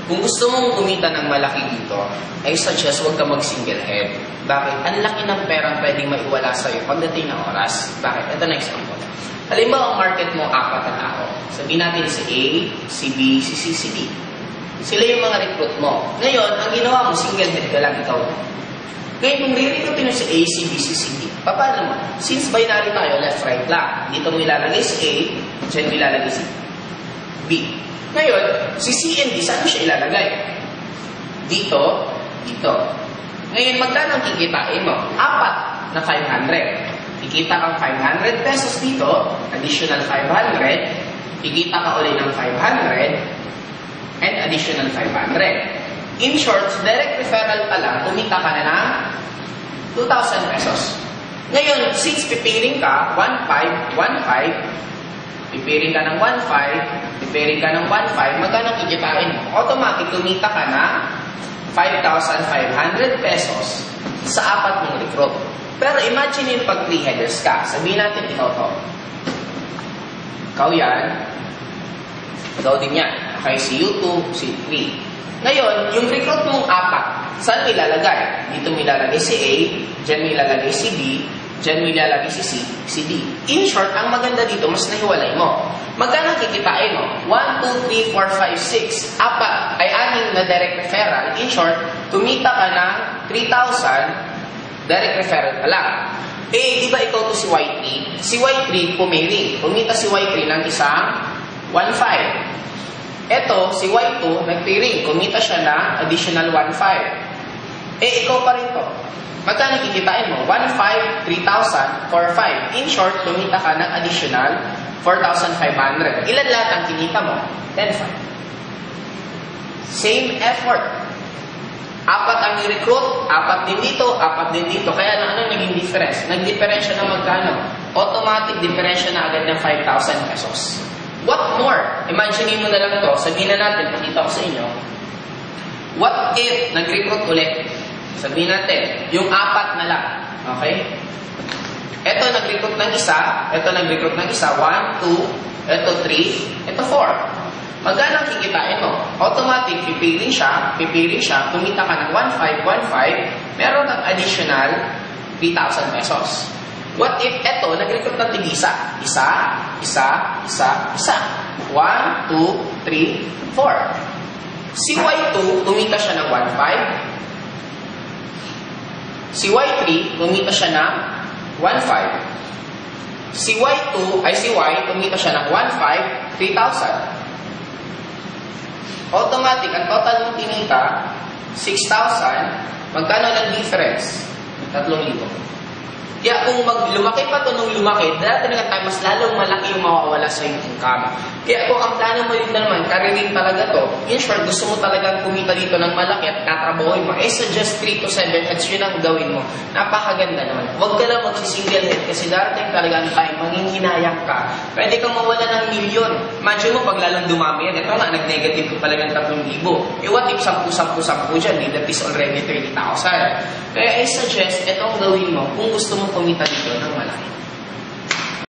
Kung gusto mong kumita ng malaki dito, I suggest huwag ka mag-single head. Bakit? Ang laki ng perang pwedeng maiwala sa'yo pagdating ng oras. Bakit? Ito na example. Halimbawa, ang market mo, 4 na tao. Sabihin natin si A, si B, si C, si D. Sila yung mga recruit mo. Ngayon, ang ginawa mo, single head ka lang ikaw. Ngayon, kung re-recruitin mo si A, si B, si C, D, paano mo? Since binary tayo, left, right lang. Dito mo ilalagay si A, dyan mo ilalagay si B. Ngayon, si C and D, saan mo siya ilalagay? Dito, dito. Ngayon, magkano ang kikitain mo? 4 na 500. Kikita kang 500 pesos dito, additional 500. Kikita ka ulit ng 500, and additional 500. In short, direct referral pa lang, kumita ka na ng 2,000 pesos. Ngayon, since pipiling ka, 1,500, 1,500, pipiling ka ng 1,500, pipiling ka ng 1,500, magkano kikitain mo? Automatic, kumita ka na 5,500 pesos sa 4 mong recruit. Pero imagine yung pag 3 headers ka. Sabihin natin ikaw to. Ikaw yan. Ikaw din yan. Okay, si U2, si 3. Ngayon, yung recruit mong 4, saan mo ilalagay? Dito mo ilalagay si A, dyan mo ilalagay si B, dyan mo ilalagay si C, si D. In short, ang maganda dito, mas nahiwalay mo. Magkano kikitain mo? 1, 2, 3, 4, 5, 6. 4 ay 6 na direct referral. In short, kumita ka ng 3,000 direct referral pa lang. Eh, di ba ikaw to si Y3? Si Y3 pumili. Kumita si Y3 ng isang 1,500. Eto, si Y2 nagpiring. Kumita siya ng additional 1,500. Eh, ikaw pa rin to. Magkano kikitain mo? 1,500, 3,000, 4,500. In short, kumita ka ng additional 4,500. Ilan lahat ang kinita mo? 10,500. Same effort. 4 ang i-recruit, 4 din dito, 4 din dito. Kaya na ano naging difference? Nag-difference na magkano? Automatic difference na agad ng 5,000 pesos. What more? Imagine mo na lang to. Sabihin na natin, pakita ko sa inyo. What if nag-recruit ulit? Sabihin natin, yung 4 na lang. Okay? Ito nag-recruit ng isa, ito nag-recruit ng isa, 1, 2, ito 3, ito 4. Magkano ang kikitain mo? Automatic, pipiling siya, kumita ka ng 1,500, 1,500, meron ng additional 3,000 pesos. What if eto, nag-recruit ng tig-isa? Isa. 1, 2, 3, 4. Si Y2, kumita siya ng 1,500. Si Y3, kumita siya ng 1,500. Si Y2, si Y, kumita siya ng 1,500, 3,000. Automatic, ang total mong tinita, 6,000. Magkano lang difference? 3,000. Kaya kung lumaki pa ito nung lumaki, dati na tayo, mas lalong malaki yung mawawala sa yung income. Kaya kung ang plano mo yun naman, karirin talaga to, in short, gusto mo talagang kumita dito ng malaki at tatrabahoin mo, suggest 3 to 7 heads, yun ang gawin mo. Napakaganda naman. Huwag ka lang magsi-single head kasi darating talaga ang time, manginginayak ka. Pwede kang mawala ng milyon. Imagine mo, pag lalong dumami yan, ito nga, nag-negative ko talagang 3,000. What if 10 dyan, that is already 30,000. Kaya I suggest, itong gawin mo kung gusto mo kumita dito ng malaki.